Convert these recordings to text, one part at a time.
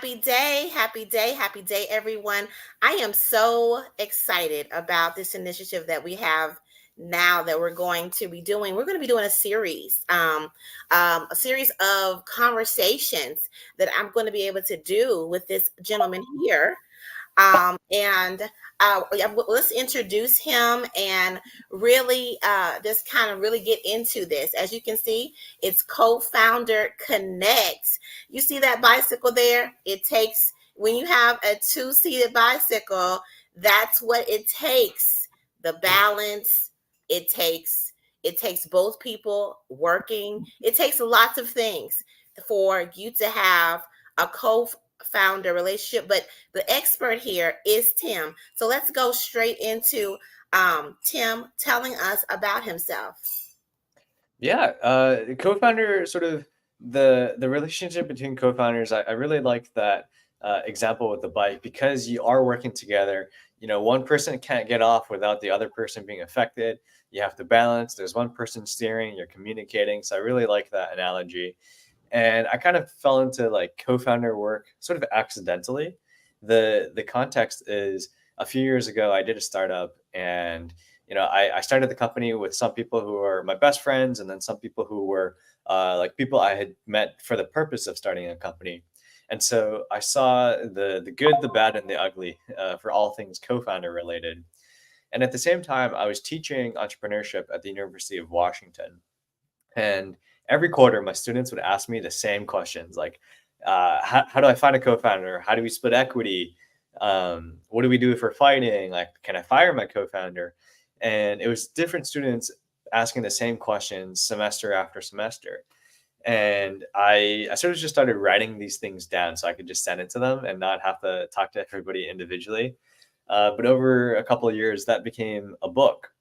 Happy day, happy day, happy day, everyone. I am so excited about this initiative that we have now that we're going to be doing. We're going to be doing a series of conversations that I'm going to be able to do with this gentleman here. And yeah, let's introduce him and really just kind of really get into this. As you can see, it's Co-Founder Connect. You see that bicycle there? It takes, when you have a two-seated bicycle, that's what it takes. The balance, it takes it takes both people working. It takes lots of things for you to have a co-founder relationship, but the expert here is Tim. So let's go straight into Tim telling us about himself. Yeah, co-founder sort of the relationship between co-founders. I really like that example with the bike because you are working together. One person can't get off without the other person being affected. You have to balance. There's one person steering, you're communicating. So I really like that analogy. And I kind of fell into like co-founder work sort of accidentally. The context is a few years ago I did a startup, and I started the company with some people who are my best friends, and then some people who were like people I had met for the purpose of starting a company. And so I saw the good, the bad, and the ugly for all things co-founder related. And at the same time, I was teaching entrepreneurship at the University of Washington. And every quarter, my students would ask me the same questions like, how do I find a co-founder? How do we split equity? What do we do if we're fighting? Like, can I fire my co-founder? And it was different students asking the same questions semester after semester. And I sort of just started writing these things down so I could just send it to them and not have to talk to everybody individually. But over a couple of years, that became a book.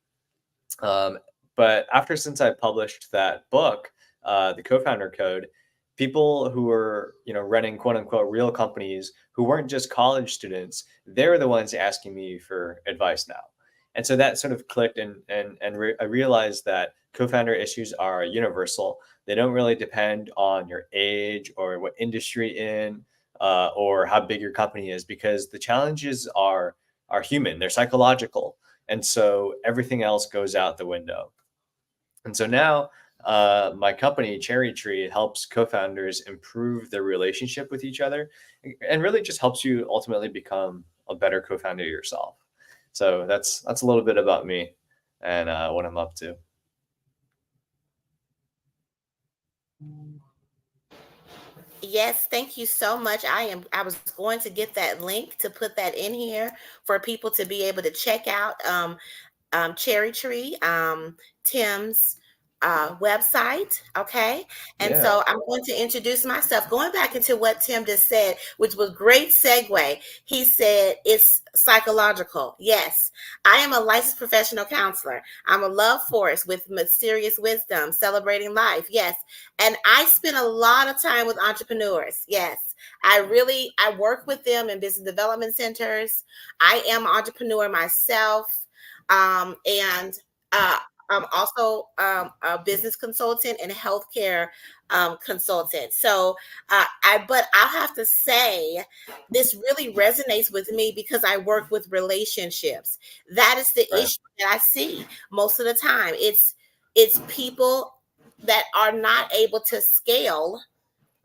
Um, but since I published that book, the Co-Founder Code, people who were running quote unquote real companies who weren't just college students, they were the ones asking me for advice now. And so that sort of clicked, and I realized that co-founder issues are universal. They don't really depend on your age or what industry in, or how big your company is, because the challenges are human. They're psychological, and so everything else goes out the window. And so now my company, Cherry Tree, helps co-founders improve their relationship with each other, and really just helps you ultimately become a better co-founder yourself. So that's a little bit about me and what I'm up to. Yes, thank you so much. I was going to get that link to put that in here for people to be able to check out Cherry Tree, Tim's website. Okay. And Yeah. so I'm going to introduce myself, going back into what Tim just said, which was great segue. He said it's psychological. Yes, I am a licensed professional counselor. I'm a love force with mysterious wisdom, celebrating life. Yes. And I spend a lot of time with entrepreneurs. Yes. I work with them in business development centers. I am an entrepreneur myself. And I'm also a business consultant and a healthcare consultant. So, but I'll have to say, this really resonates with me because I work with relationships. That is the Right. issue that I see most of the time. It's people that are not able to scale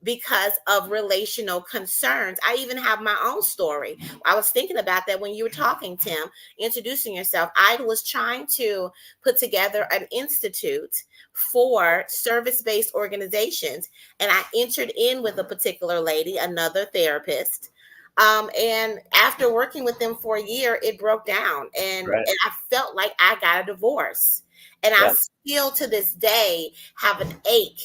because of relational concerns. I even have my own story. I was thinking about that when you were talking, Tim, introducing yourself. I was trying to put together an institute for service-based organizations, and I entered in with a particular lady, another therapist. And after working with them for a year, it broke down, Right. and I felt like I got a divorce. And I Yeah. still to this day have an ache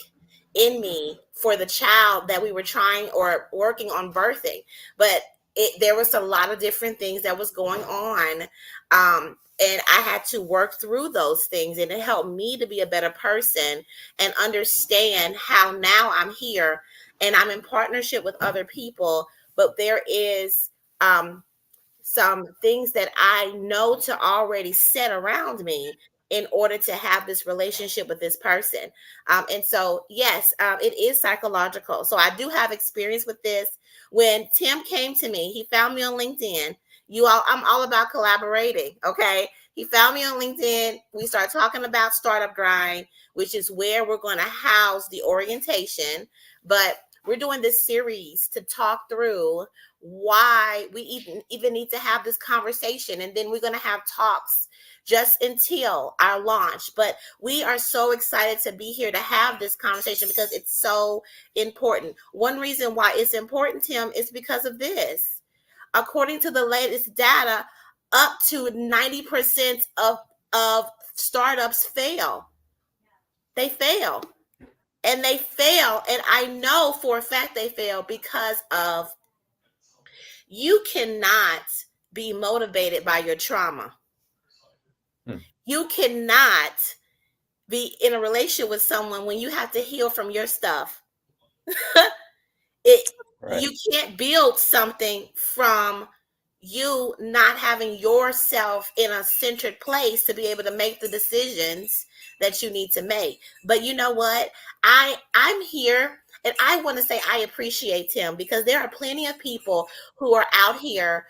in me for the child that we were trying or working on birthing. But there was a lot of different things that was going on. And I had to work through those things, and it helped me to be a better person and understand how now I'm here and I'm in partnership with other people. But there is some things that I know to already set around me in order to have this relationship with this person. And so, yes, it is psychological. So I do have experience with this. When Tim came to me, he found me on LinkedIn. I'm all about collaborating. Okay. He found me on LinkedIn. We started talking about Startup Grind, which is where we're going to house the orientation. But we're doing this series to talk through why we even need to have this conversation. And then we're going to have talks just until our launch. But we are so excited to be here to have this conversation because it's so important. One reason why it's important, Tim, is because of this. According to the latest data, up to 90% of startups fail. They fail. And they fail. And I know for a fact they fail because of you cannot be motivated by your trauma. You cannot be in a relationship with someone when you have to heal from your stuff. Right. You can't build something from you not having yourself in a centered place to be able to make the decisions that you need to make. But you know what? I'm here and I want to say I appreciate Tim because there are plenty of people who are out here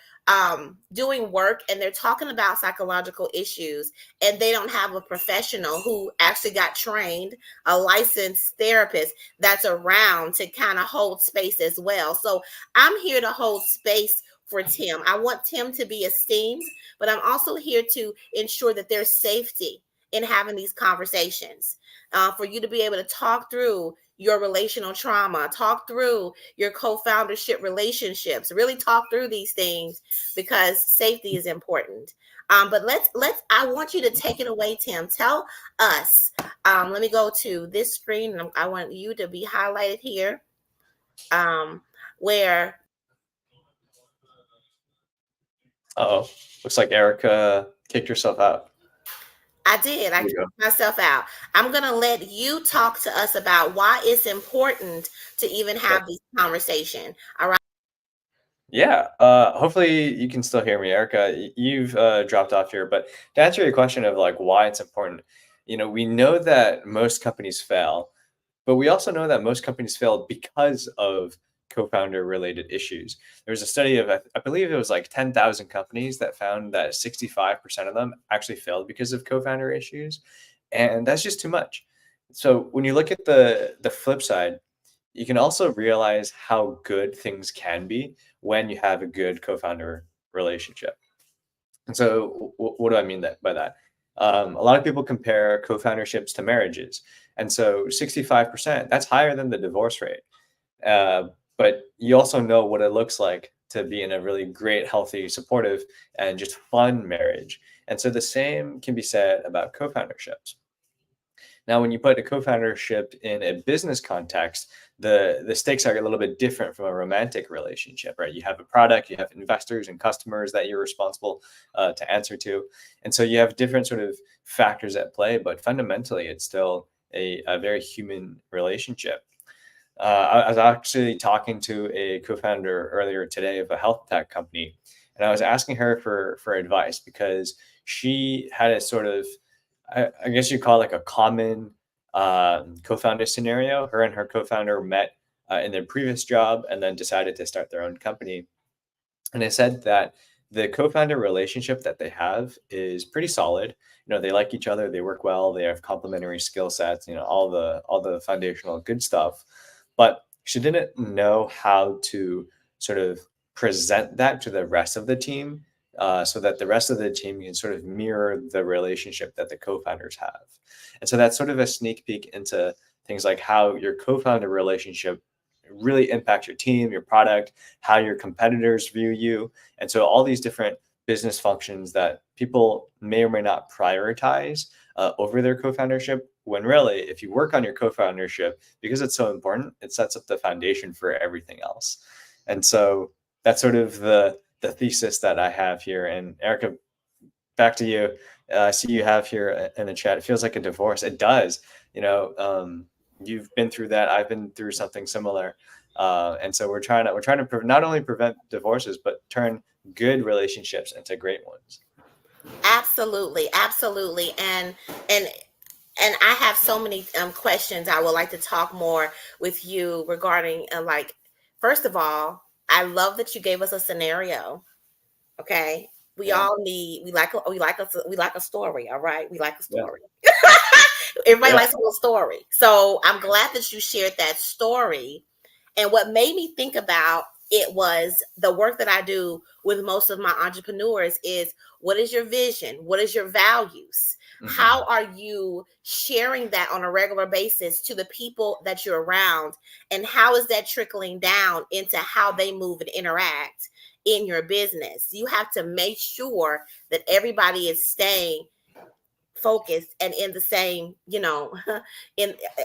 doing work and they're talking about psychological issues and they don't have a professional who actually got trained, a licensed therapist that's around to kind of hold space as well. So I'm here to hold space for Tim. I want Tim to be esteemed, but I'm also here to ensure that there's safety in having these conversations, for you to be able to talk through your relational trauma, talk through your co-foundership relationships, really talk through these things because safety is important. But I want you to take it away, Tim. Tell us, let me go to this screen. I want you to be highlighted here, where Oh, looks like Erica kicked herself out. I did. I There you kicked go. myself out. I'm going to let you talk to us about why it's important to even Sure. have this conversation. All right. Yeah. Hopefully you can still hear me, Erica. You've dropped off here, but to answer your question of like why it's important, we know that most companies fail, but we also know that most companies fail because of co-founder related issues. There was a study of, I believe it was like 10,000 companies that found that 65% of them actually failed because of co-founder issues. And that's just too much. So when you look at the flip side, you can also realize how good things can be when you have a good co-founder relationship. And so, what do I mean by that? A lot of people compare co-founderships to marriages, and so 65%, that's higher than the divorce rate. Uh, but you also know what it looks like to be in a really great, healthy, supportive, and just fun marriage. And so the same can be said about co-founderships. Now, when you put a co-foundership in a business context, the stakes are a little bit different from a romantic relationship, right? You have a product, you have investors and customers that you're responsible to answer to, and so you have different sort of factors at play. But fundamentally, it's still a very human relationship. I was actually talking to a co-founder earlier today of a health tech company, and I was asking her for advice because she had a sort of, I guess you call it like a common co-founder scenario. Her and her co-founder met in their previous job and then decided to start their own company. And they said that the co-founder relationship that they have is pretty solid. They like each other, they work well, they have complementary skill sets, all the foundational good stuff. But she didn't know how to sort of present that to the rest of the team, so that the rest of the team can sort of mirror the relationship that the co-founders have. And so that's sort of a sneak peek into things like how your co-founder relationship really impacts your team, your product, how your competitors view you. And so all these different business functions that people may or may not prioritize over their co-foundership, when really, if you work on your co-foundership, because it's so important, it sets up the foundation for everything else. And so that's sort of the thesis that I have here. And Erica, back to you. I see you have here in the chat. It feels like a divorce. It does. You've been through that. I've been through something similar, and so we're trying to not only prevent divorces, but turn good relationships into great ones. Absolutely, absolutely. And and I have so many questions. I would like to talk more with you regarding like, first of all, I love that you gave us a scenario. Okay, we Yeah, all need, we like a story. All right, we like a yeah, story. Everybody yeah. likes a little story. So I'm glad that you shared that story. And what made me think about it was the work that I do with most of my entrepreneurs is, what is your vision? What is your values? Hmm. How are you sharing that on a regular basis to the people that you're around? And how is that trickling down into how they move and interact in your business? You have to make sure that everybody is staying focused and in the same, in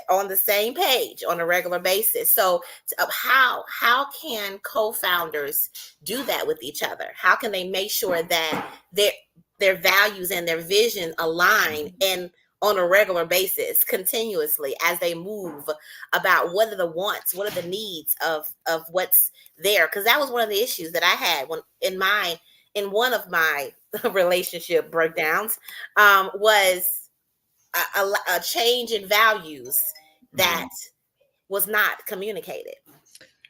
on the same page on a regular basis. So how can co-founders do that with each other? How can they make sure that their values and their vision align, Hmm. and on a regular basis continuously as they move about what are the wants, what are the needs of what's there? Because that was one of the issues that I had when in one of my relationship breakdowns, was a change in values that Hmm. was not communicated.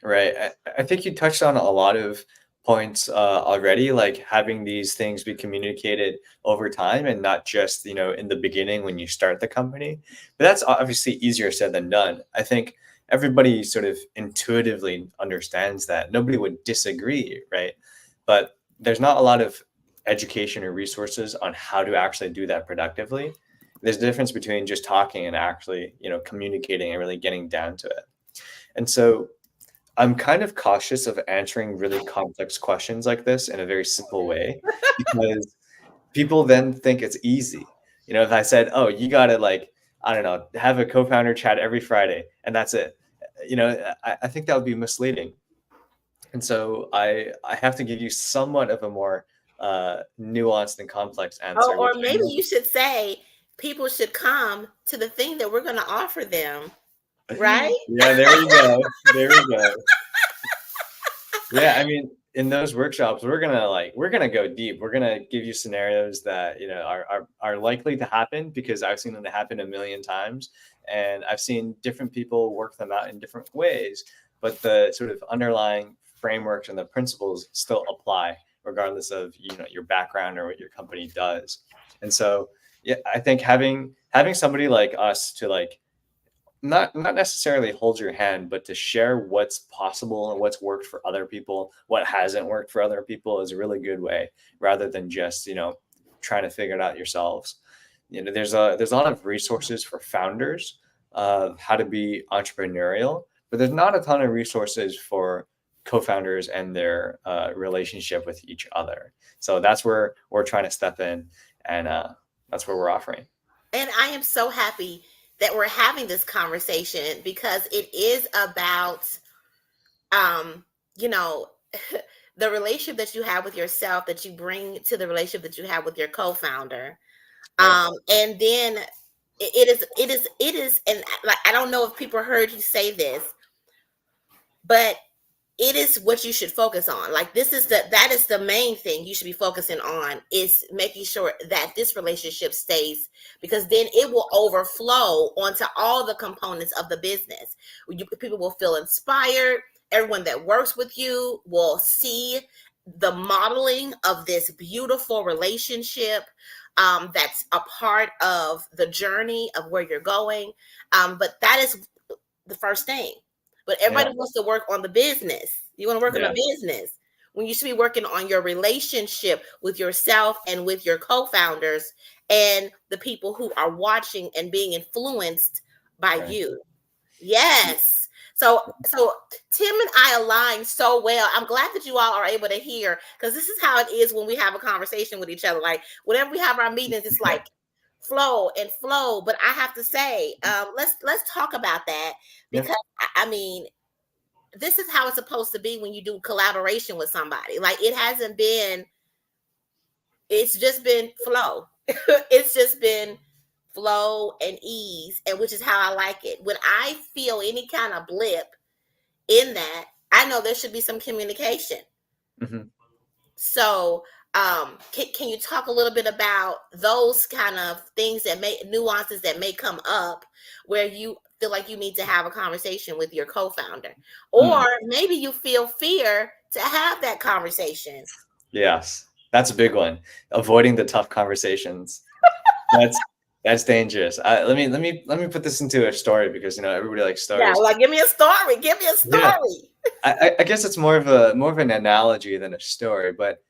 Right. I think you touched on a lot of points already, like having these things be communicated over time and not just, in the beginning when you start the company. But that's obviously easier said than done. I think everybody sort of intuitively understands that. Nobody would disagree, right? But there's not a lot of education or resources on how to actually do that productively. There's a difference between just talking and actually, communicating and really getting down to it. And so I'm kind of cautious of answering really complex questions like this in a very simple way because people then think it's easy. If I said, "Oh, you gotta like, I don't know, have a co-founder chat every Friday and that's it," I think that would be misleading. And so I have to give you somewhat of a more nuanced and complex Oh, answer, which or I maybe know. you should say people should come to the thing that we're going to offer them, right? Yeah, there we go. There we go. Yeah, I mean, in those workshops, we're gonna go deep. We're gonna give you scenarios that are likely to happen because I've seen them happen a million times, and I've seen different people work them out in different ways. But the sort of underlying frameworks and the principles still apply, regardless of your background or what your company does. And so, yeah, I think having somebody like us to like not necessarily hold your hand, but to share what's possible and what's worked for other people, what hasn't worked for other people is a really good way, rather than just trying to figure it out yourselves. There's a lot of resources for founders of how to be entrepreneurial, but there's not a ton of resources for co-founders and their relationship with each other. So that's where we're trying to step in, and that's where we're offering. And I am so happy that we're having this conversation because it is about, um, you know, the relationship that you have with yourself that you bring to the relationship that you have with your co-founder. Right. And then it is, and like, I don't know if people heard you say this, but it is what you should focus on. Like, that is the main thing you should be focusing on, is making sure that this relationship stays, because then it will overflow onto all the components of the business. People will feel inspired. Everyone that works with you will see the modeling of this beautiful relationship, that's a part of the journey of where you're going. But that is the first thing. But Yeah. everybody wants to work on the business. You want to work on Yeah. the business when you should be working on your relationship with yourself and with your co-founders and the people who are watching and being influenced by Right. you. Yes. So Tim and I align so well. I'm glad that you all are able to hear, because this is how it is when we have a conversation with each other. Like, whenever we have our meetings, it's like flow and flow. But I have to say, let's talk about that, Yeah. because I mean, this is how it's supposed to be when you do collaboration with somebody. Like, it hasn't been, it's just been flow. It's just been flow and ease, and which is how I like it. When I feel any kind of blip in that, I know there should be some communication. Hmm. So Can you talk a little bit about those kind of things that may nuances that may come up where you feel like you need to have a conversation with your co-founder, or Mm, maybe you feel fear to have that conversation? yes, that's a big one. Avoiding the tough conversations. That's that's dangerous. Let me put this into a story because everybody likes Yeah, stories. like give me a story. Give me a Yeah, story. I guess it's more of an analogy than a story, but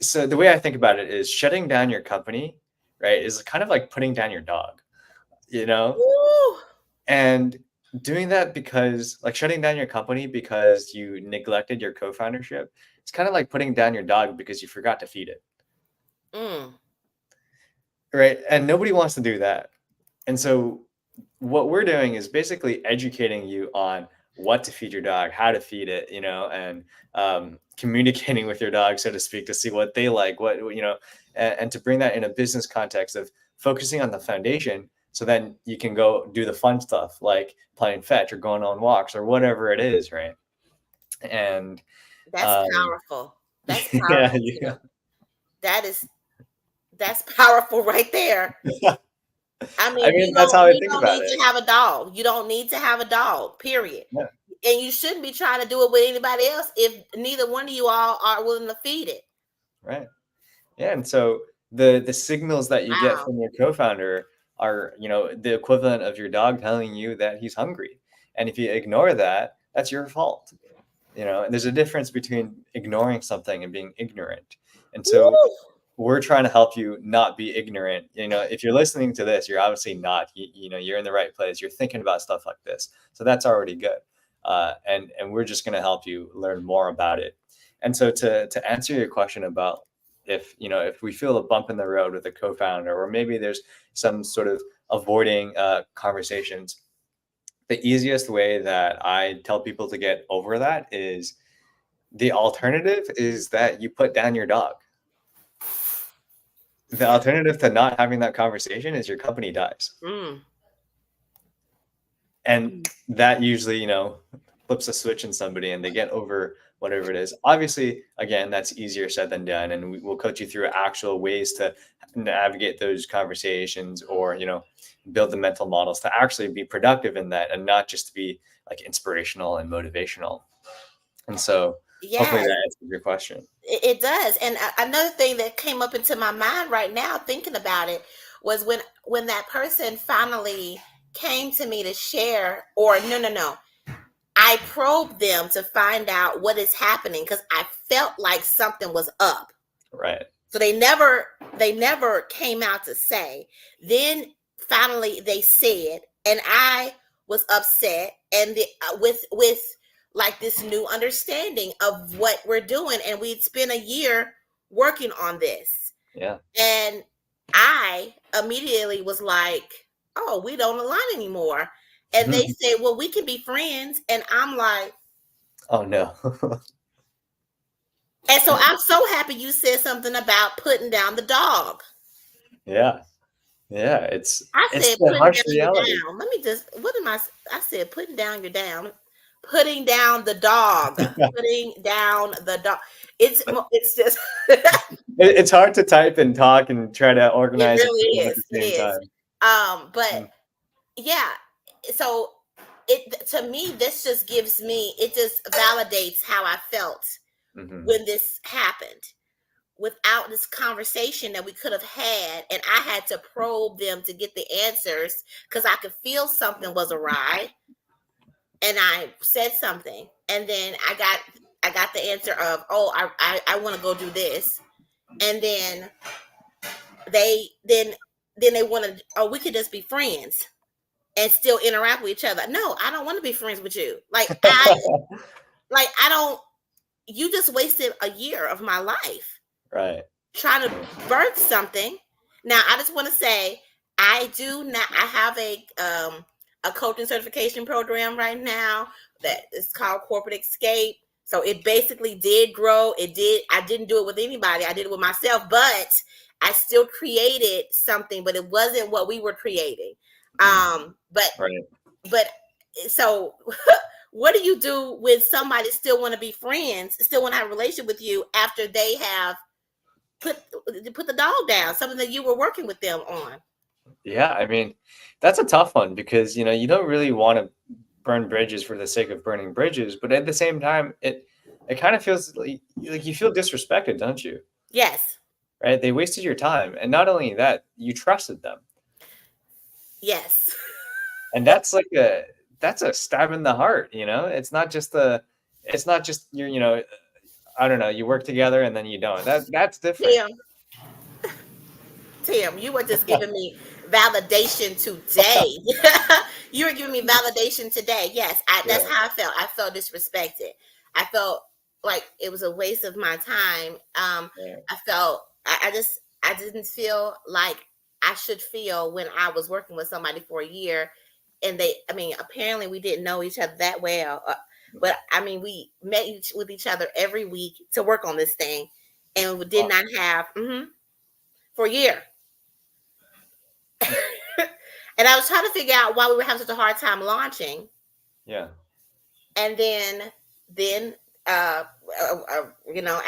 so the way I think about it is shutting down your company, right, is kind of like putting down your dog, you know? Ooh, And doing that because like shutting down your company because you neglected your co-foundership, it's kind of like putting down your dog because you forgot to feed it, mm, right? And nobody wants to do that. And so what we're doing is basically educating you on what to feed your dog, how to feed it, and communicating with your dog, so to speak, to see what they like, and to bring that in a business context of focusing on the foundation. So then you can go do the fun stuff like playing fetch or going on walks or whatever it is, right? And that's um, powerful. That's yeah, powerful too. yeah. That is that's powerful right there. I I mean, mean, that's how I you think don't about need it. to have a dog. You don't need to have a dog, period. Yeah, And you shouldn't be trying to do it with anybody else if neither one of you all are willing to feed it. right. Yeah, and so the signals that you get Wow. from your co-founder are, the equivalent of your dog telling you that he's hungry. And if you ignore that, that's your fault. And there's a difference between ignoring something and being ignorant. And so Woo! we're trying to help you not be ignorant. If you're listening to this, you're obviously not. You're in the right place. You're thinking about stuff like this, so that's already good. And we're just going to help you learn more about it. And so to answer your question about if we feel a bump in the road with a co-founder, or maybe there's some sort of avoiding conversations, the easiest way that I tell people to get over that is the alternative is that you put down your dog. The Yeah. alternative to not having that conversation is your company dies. Mm. And Mm. that usually, flips a switch in somebody and they get over whatever it is. Obviously, again, that's easier said than done. And we'll coach you through actual ways to navigate those conversations, or, build the mental models to actually be productive in that and not just to be like inspirational and motivational. And so hopefully Yes, that answers your question. it does. And another thing that came up into my mind right now, thinking about it, was when that person finally came to me to share, or no, I probed them to find out what is happening because I felt like something was up. Right. So they never came out to say. Then finally they said, and I was upset, and with like this new understanding of what we're doing, and we'd spent a year working on this, Yeah. and I immediately was like, "Oh, we don't align anymore." And they said, "Well, we can be friends," and I'm like, Oh no. and so I'm so happy you said something about putting down the dog. Yeah. Yeah. It's I it's said the putting harsh down your reality. down. Let me just, what am I said putting down your down. Putting down the dog. Putting down the dog. It's just It's hard to type and talk and try to it organize really everything at the is. It same is. time. But yeah, so it to me, this just gives me, it just validates how I felt Mm-hmm. when this happened. Without this conversation that we could have had, and I had to probe them to get the answers because I could feel something was awry, and I said something, and then I got the answer of, oh, I want to go do this, and they then then they wanted, oh, we could just be friends and still interact with each other. No, I don't want to be friends with you. I don't. You just wasted a year of my life Right. trying to birth something. Now, I just want to say, I do not. I have a coaching certification program right now that is called Corporate Escape. So it basically did grow. It did. I didn't do it with anybody. I did it with myself, but I still created something. But it wasn't what we were creating. Mm. Um, but Right. but so what do you do when somebody still want to be friends, still want to have a relationship with you after they have put put the dog down, something that you were working with them on. Yeah, I mean, that's a tough one because, you don't really want to burn bridges for the sake of burning bridges, but at the same time, it kind of feels like you feel disrespected, don't you? Yes. Right? They wasted your time, and not only that, you trusted them, Yes. and that's a stab in the heart. It's not just I don't know, you work together and then you don't. That's different. Tim, Tim, you were just giving me validation today. You were giving me validation today. Yes, that's Yeah, how I felt. I felt disrespected. I felt like it was a waste of my time. yeah, I felt I didn't feel like I should feel when I was working with somebody for a year, and I mean, apparently we didn't know each other that well. But I mean, we met with each other every week to work on this thing, and we did wow, not have for a year. And I was trying to figure out why we were having such a hard time launching. yeah, And then, uh,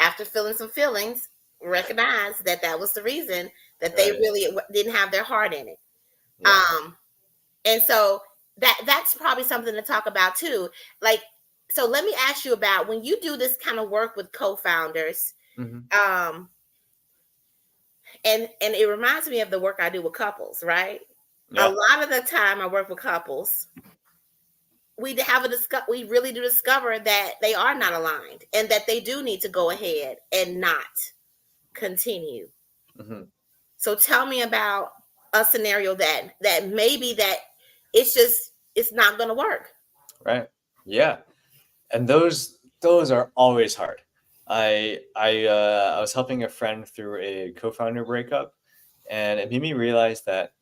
after feeling some feelings, recognized that that was the reason that they right, really didn't have their heart in it. yeah, Um, and so that's probably something to talk about too. Like, so let me ask you about when you do this kind of work with co-founders. hmm, Um, and it reminds me of the work I do with couples, right? A yeah, lot of the time I work with couples, we really do discover that they are not aligned and that they do need to go ahead and not continue. hmm, So tell me about a scenario that maybe that it's not going to work. right, yeah. And those are always hard. I was helping a friend through a co-founder breakup, and it made me realize that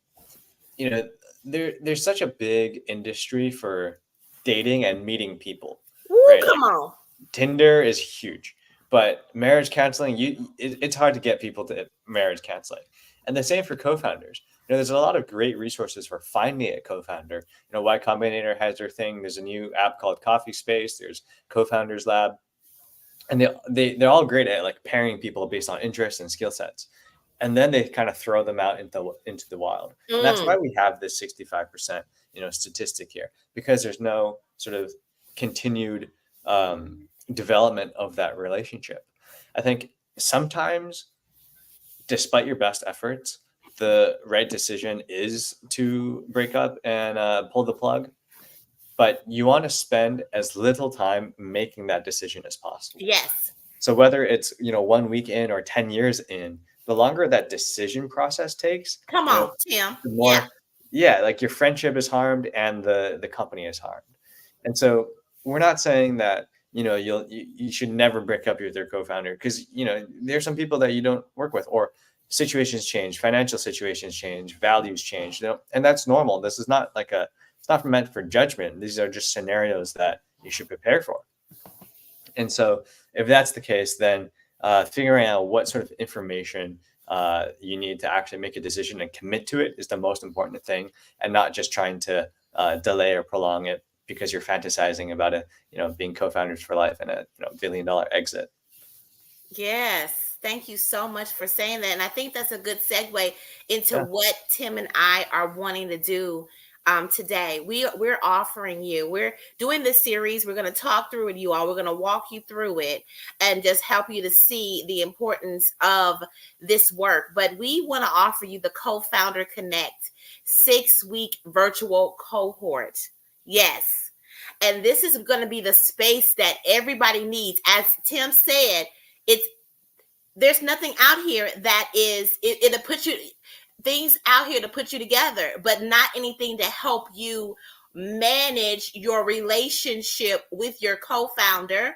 you know there's such a big industry for dating and meeting people, Woo, right? come on. Tinder is huge, but marriage counseling, it's hard to get people to marriage counseling. And the same for co-founders. There's a lot of great resources for finding a co-founder. Y Combinator has their thing. There's a new app called Coffee Space. There's Co-Founders Lab, and they're all great at like pairing people based on interests and skill sets, and then they kind of throw them out into the wild. And that's why Mm, we have this 65% statistic here, because there's no sort of continued development of that relationship. I think sometimes, despite your best efforts, the right decision is to break up and pull the plug, but you want to spend as little time making that decision as possible. yes. So whether it's 1 week in or 10 years in, the longer that decision process takes, Come on, Tim. the Yeah. more, yeah, like your friendship is harmed and the company is harmed. And so we're not saying that you should never break up with your co-founder, because there's some people that you don't work with, or situations change, financial situations change, values change, and that's normal. This is not like it's not meant for judgment. These are just scenarios that you should prepare for. And so, if that's the case, then figuring out what sort of information you need to actually make a decision and commit to it is the most important thing, and not just trying to delay or prolong it because you're fantasizing about it, being co-founders for life and a $1 billion exit. Yes, thank you so much for saying that. And I think that's a good segue into Yeah, what Tim and I are wanting to do today. We're offering you, we're doing this series. We're going to talk through it, you all. We're going to walk you through it and just help you to see the importance of this work. But we want to offer you the Co-Founder Connect 6-week virtual cohort. Yes. And this is going to be the space that everybody needs. As Tim said, it's there's nothing out here that it'll put you things out here to put you together, but not anything to help you manage your relationship with your co-founder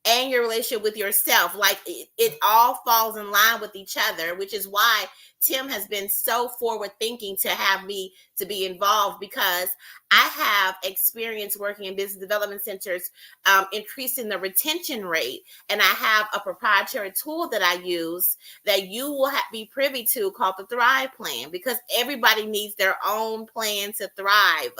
and your relationship with yourself. Like it all falls in line with each other, which is why Tim has been so forward thinking to have me to be involved, because I have experience working in business development centers, increasing the retention rate. And I have a proprietary tool that I use that you will be privy to called the Thrive Plan, because everybody needs their own plan to thrive.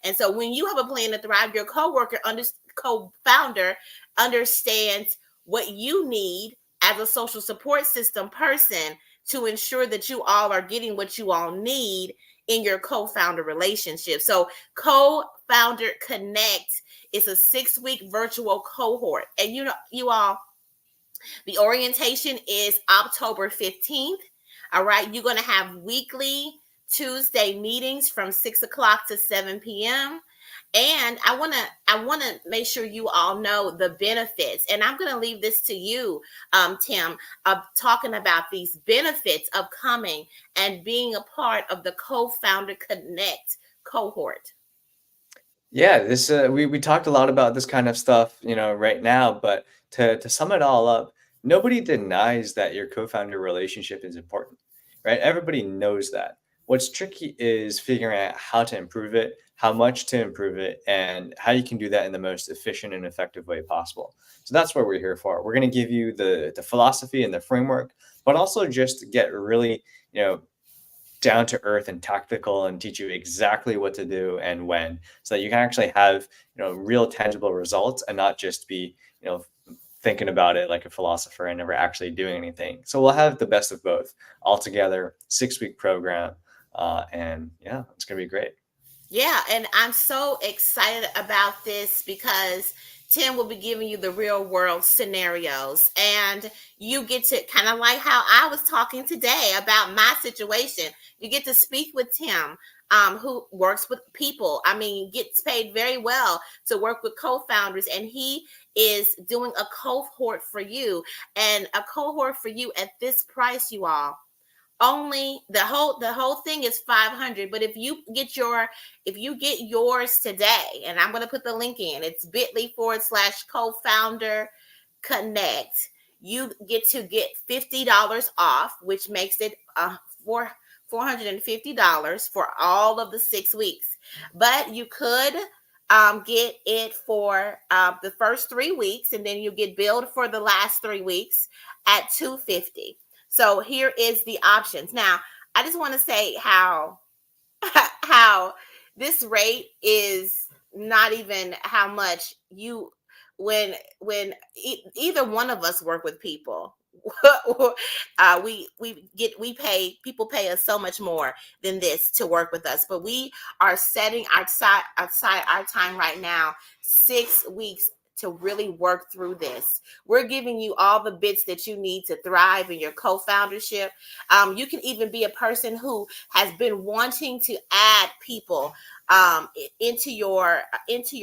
And so when you have a plan to thrive, your co-founder understands what you need as a social support system person to ensure that you all are getting what you all need in your co-founder relationship. So Co-Founder Connect is a 6-week virtual cohort. And you all, the orientation is October 15th. All right. You're going to have weekly Tuesday meetings from 6 o'clock to 7 p.m. And I want to make sure you all know the benefits. And I'm going to leave this to you, Tim, of talking about these benefits of coming and being a part of the Co-Founder Connect cohort. Yeah, this we talked a lot about this kind of stuff, right now, but to sum it all up, nobody denies that your co-founder relationship is important, right? Everybody knows that. What's tricky is figuring out how to improve it, how much to improve it, and how you can do that in the most efficient and effective way possible. So that's what we're here for. We're going to give you the philosophy and the framework, but also just get really, you know, down to earth and tactical and teach you exactly what to do and when, so that you can actually have real tangible results and not just be thinking about it like a philosopher and never actually doing anything. So we'll have the best of both all together, 6-week program, and yeah, it's gonna be great. Yeah, and I'm so excited about this because Tim will be giving you the real world scenarios, and you get to kind of like how I was talking today about my situation. You get to speak with Tim, who works with people. I mean, gets paid very well to work with co-founders, and he is doing a cohort for you, and a cohort for you at this price, you all. Only the whole thing is 500, but if you get yours today, and I'm going to put the link in, it's bit.ly/co-founder connect. You get $50 off, which makes it for $450 for all of the 6 weeks. But you could get it for the first 3 weeks, and then you get billed for the last 3 weeks at $250. So here is the options. Now, I just want to say how how this rate is not even how much you either one of us work with people. We pay us so much more than this to work with us, but we are setting outside our time right now 6 weeks to really work through this. We're giving you all the bits that you need to thrive in your co-foundership. You can even be a person who has been wanting to add people into your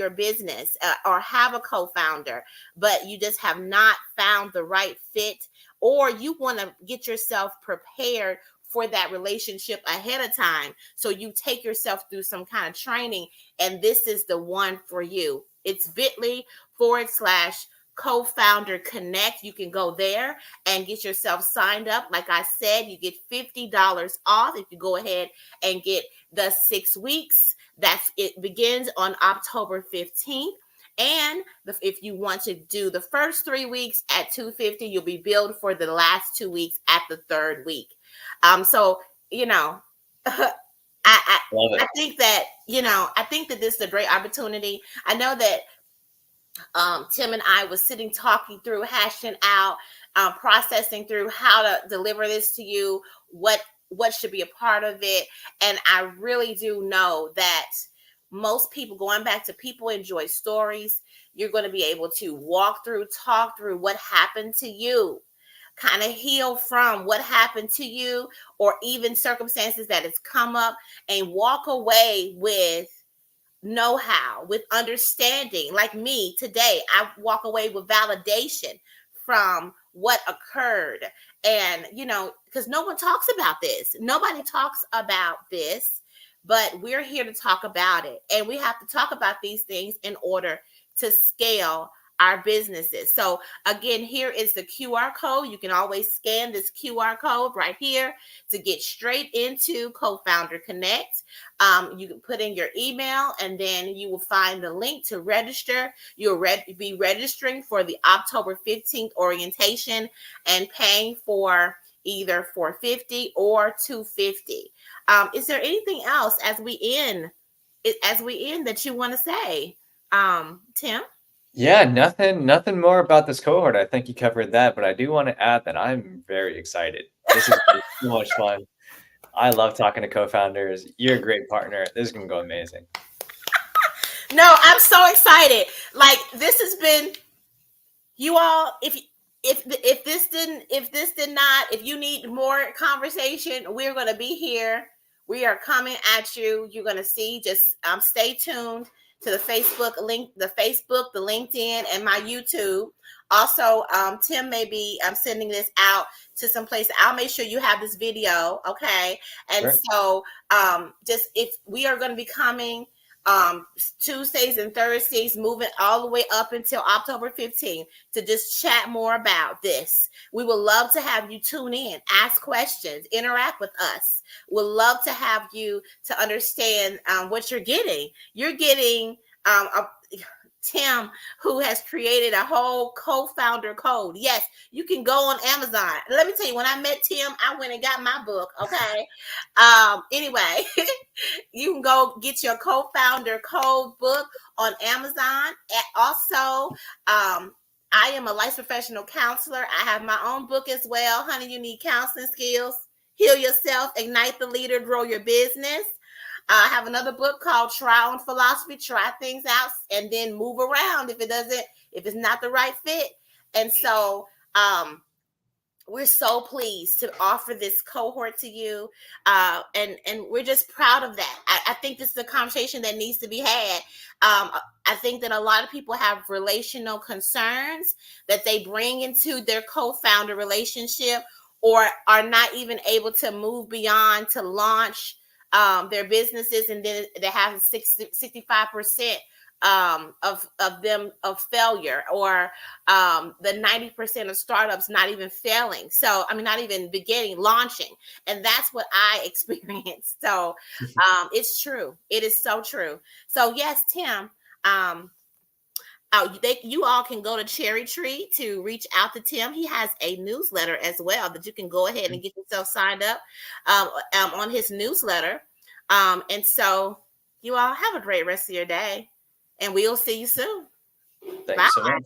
business, or have a co-founder, but you just have not found the right fit, or you want to get yourself prepared for that relationship ahead of time. So you take yourself through some kind of training, and this is the one for you. It's bit.ly/co-founder connect. You can go there and get yourself signed up. Like I said, you get $50 off if you go ahead and get the 6 weeks. It begins on October 15th. And if you want to do the first 3 weeks at $250, you'll be billed for the last 2 weeks at the third week. So I, I Love I it. think that this is a great opportunity. I know that Tim and I was sitting talking through, hashing out, processing through how to deliver this to you, what should be a part of it. And I really do know that most people, going back to people enjoy stories, you're going to be able to talk through what happened to you, kind of heal from what happened to you, or even circumstances that has come up, and walk away with know-how, with understanding. Like me today, I walk away with validation from what occurred. And because no one talks about this, nobody talks about this, but we're here to talk about it, and we have to talk about these things in order to scale our businesses. So again, here is the QR code. You can always scan this QR code right here to get straight into Co-Founder Connect. You can put in your email, and then you will find the link to register. You'll be registering for the October 15th orientation and paying for either $450 or $250. Is there anything else as we end that you want to say, Tim? Yeah, nothing more about this cohort. I think you covered that, but I do want to add that I'm very excited. This has been so much fun. I love talking to co-founders. You're a great partner. This is gonna go amazing. No, I'm so excited. Like this has been, you all, if this did not, if you need more conversation, we're going to be here. We are coming at you. You're going to see, just stay tuned to the Facebook link, the LinkedIn, and my YouTube. Also, Tim may be sending this out to some place. I'll make sure you have this video, okay? And Sure. so just, if we are going to be coming Tuesdays and Thursdays, moving all the way up until October 15th, to just chat more about this. We would love to have you tune in, ask questions, interact with us. We'd love to have you to understand what you're getting. You're getting Tim, who has created a whole co-founder code. Yes, you can go on Amazon. Let me tell you, when I met Tim, I went and got my book. Okay. Anyway, you can go get your co-founder code book on Amazon. And also, I am a licensed professional counselor. I have my own book as well. Honey, you need counseling skills. Heal yourself, ignite the leader, grow your business. I have another book called Try on Philosophy. Try things out and then move around if it's not the right fit. And so, we're so pleased to offer this cohort to you, and we're just proud of that. I think this is a conversation that needs to be had. I think that a lot of people have relational concerns that they bring into their co-founder relationship, or are not even able to move beyond to launch their businesses, and then they have 65% of them of failure, or the 90% of startups not even failing. So I mean, not even beginning, launching. And that's what I experienced. So it's true. It is so true. So yes, Tim, you all can go to Cherry Tree to reach out to Tim. He has a newsletter as well that you can go ahead and get yourself signed up on his newsletter. And so you all have a great rest of your day, and we'll see you soon. Thank you Bye. so much.